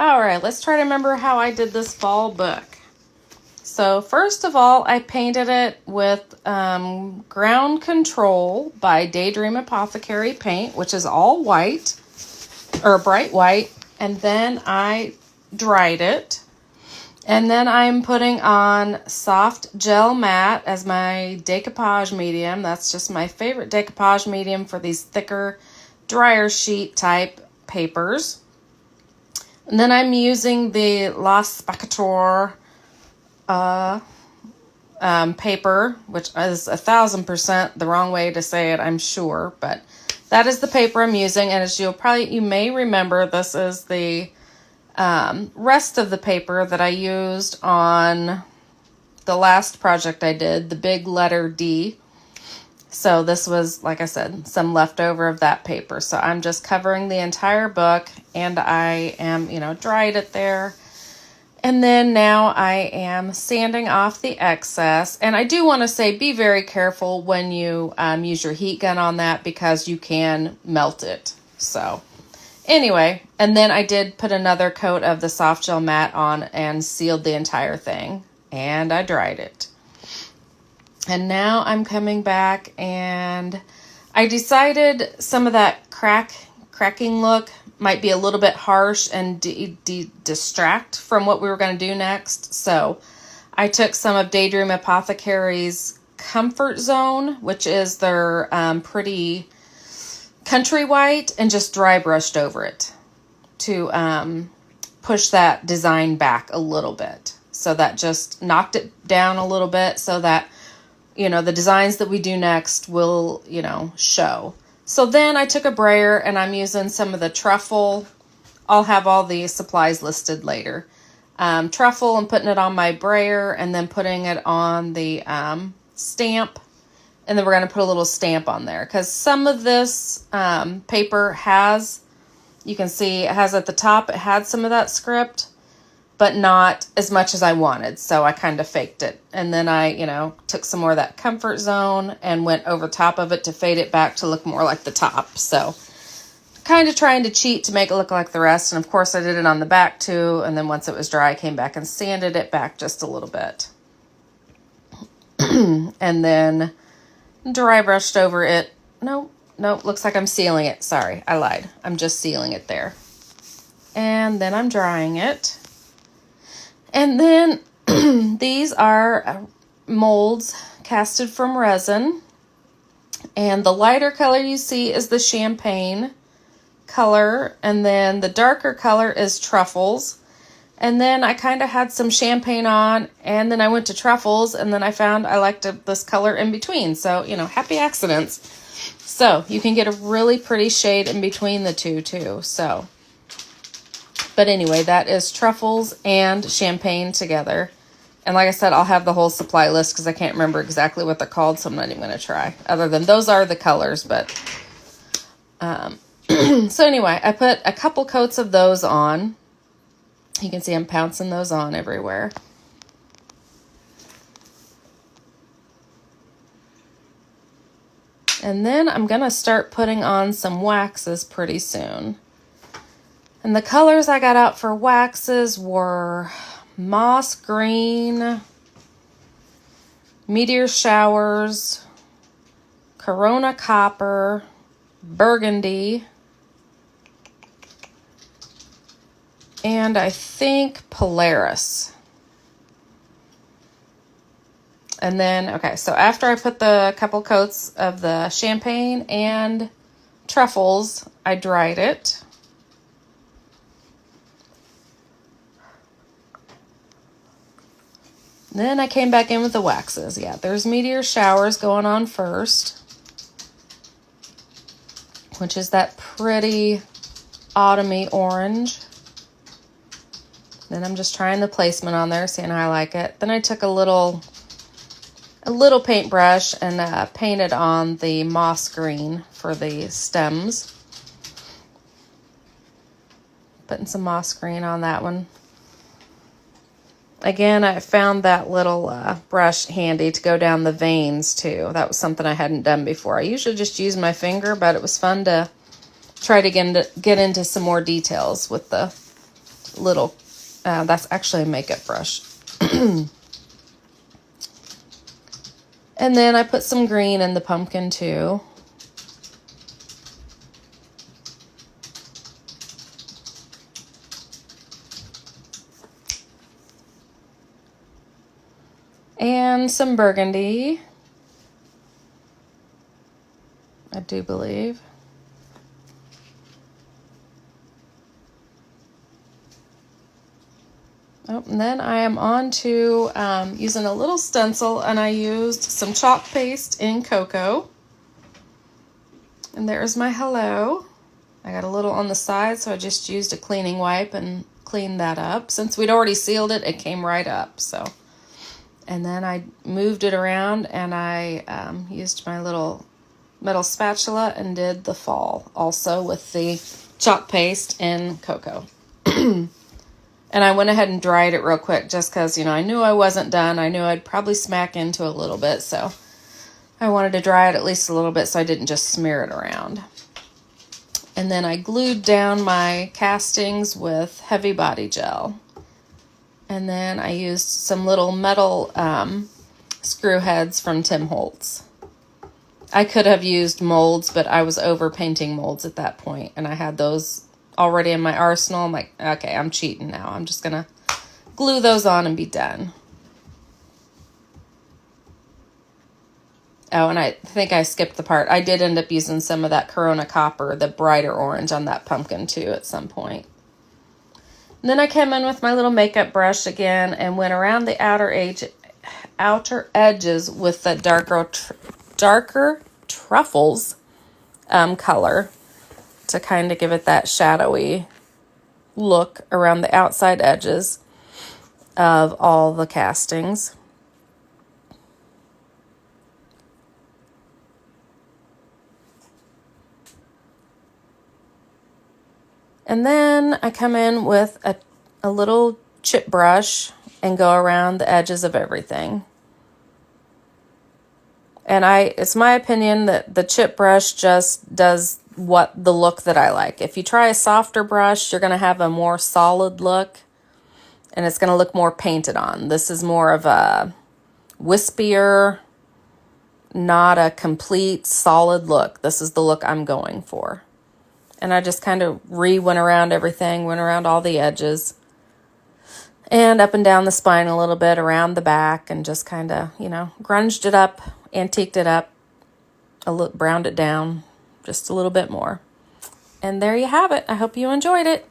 All right, let's try to remember how I did this fall book. So first of all, I painted it with Ground Control by Daydream Apothecary paint, which is all white, or bright white. And then I dried it. And then I'm putting on Soft Gel Matte as my decoupage medium. That's just my favorite decoupage medium for these thicker, dryer sheet type papers. And then I'm using the La Spacator paper, which is 1000% the wrong way to say it, I'm sure. But that is the paper I'm using. And as you may remember, this is the rest of the paper that I used on the last project I did, the big letter D. So this was, like I said, some leftover of that paper. So I'm just covering the entire book, and I am, dried it there. And then now I am sanding off the excess. And I do want to say, be very careful when you use your heat gun on that, because you can melt it. So anyway, and then I did put another coat of the soft gel matte on and sealed the entire thing. And I dried it. And now I'm coming back, and I decided some of that cracking look might be a little bit harsh and distract from what we were going to do next. So I took some of Daydream Apothecary's Comfort Zone, which is their pretty country white, and just dry brushed over it to push that design back a little bit. So that just knocked it down a little bit so that, the designs that we do next will, show. So then I took a brayer, and I'm using some of the truffle. I'll have all the supplies listed later. Truffle, and putting it on my brayer, and then putting it on the stamp. And then we're going to put a little stamp on there, because some of this paper has, you can see it has at the top, it had some of that script, but not as much as I wanted. So I kind of faked it. And then I, took some more of that Comfort Zone and went over top of it to fade it back to look more like the top. So kind of trying to cheat to make it look like the rest. And of course I did it on the back too. And then once it was dry, I came back and sanded it back just a little bit. And then dry brushed over it. No, looks like I'm sealing it. Sorry, I lied. I'm just sealing it there. And then I'm drying it. And then these are molds casted from resin. And the lighter color you see is the champagne color. And then the darker color is truffles. And then I kind of had some champagne on, and then I went to truffles, and then I found I liked this color in between. So, happy accidents. So you can get a really pretty shade in between the two too. So, but anyway, that is truffles and champagne together. And like I said, I'll have the whole supply list because I can't remember exactly what they're called, so I'm not even going to try. Other than those are the colors, but so anyway, I put a couple coats of those on. You can see I'm pouncing those on everywhere. And then I'm going to start putting on some waxes pretty soon. And the colors I got out for waxes were moss green, meteor showers, Corona copper, burgundy, and I think Polaris. And then, okay, so after I put the couple coats of the champagne and truffles, I dried it. Then I came back in with the waxes. Yeah, there's meteor showers going on first, which is that pretty autumny orange. Then I'm just trying the placement on there, seeing how I like it. Then I took a little paintbrush and painted on the moss green for the stems. Putting some moss green on that one. Again, I found that little brush handy to go down the veins too. That was something I hadn't done before. I usually just use my finger, but it was fun to try to get into some more details with the little, that's actually a makeup brush. And then I put some green in the pumpkin too. And some burgundy, I do believe. Oh, and then I am on to using a little stencil, and I used some chalk paste in cocoa. And there's my hello. I got a little on the side, so I just used a cleaning wipe and cleaned that up. Since we'd already sealed it, it came right up. So, and then I moved it around, and I used my little metal spatula and did the fall also with the chalk paste in cocoa. And I went ahead and dried it real quick just because, you know, I knew I wasn't done. I knew I'd probably smack into a little bit, so I wanted to dry it at least a little bit so I didn't just smear it around. And then I glued down my castings with heavy body gel. And then I used some little metal screw heads from Tim Holtz. I could have used molds, but I was over painting molds at that point, and I had those already in my arsenal. I'm like, okay, I'm cheating now. I'm just going to glue those on and be done. Oh, and I think I skipped the part. I did end up using some of that Corona Copper, the brighter orange, on that pumpkin too at some point. And then I came in with my little makeup brush again and went around the outer edges with the darker truffles color to kind of give it that shadowy look around the outside edges of all the castings. And then I come in with a little chip brush and go around the edges of everything. And it's my opinion that the chip brush just does the look that I like. If you try a softer brush, you're going to have a more solid look, and it's going to look more painted on. This is more of a wispier, not a complete solid look. This is the look I'm going for. And I just kind of went around everything, went around all the edges, and up and down the spine a little bit, around the back, and just kind of, you know, grunged it up, antiqued it up, browned it down just a little bit more. And there you have it. I hope you enjoyed it.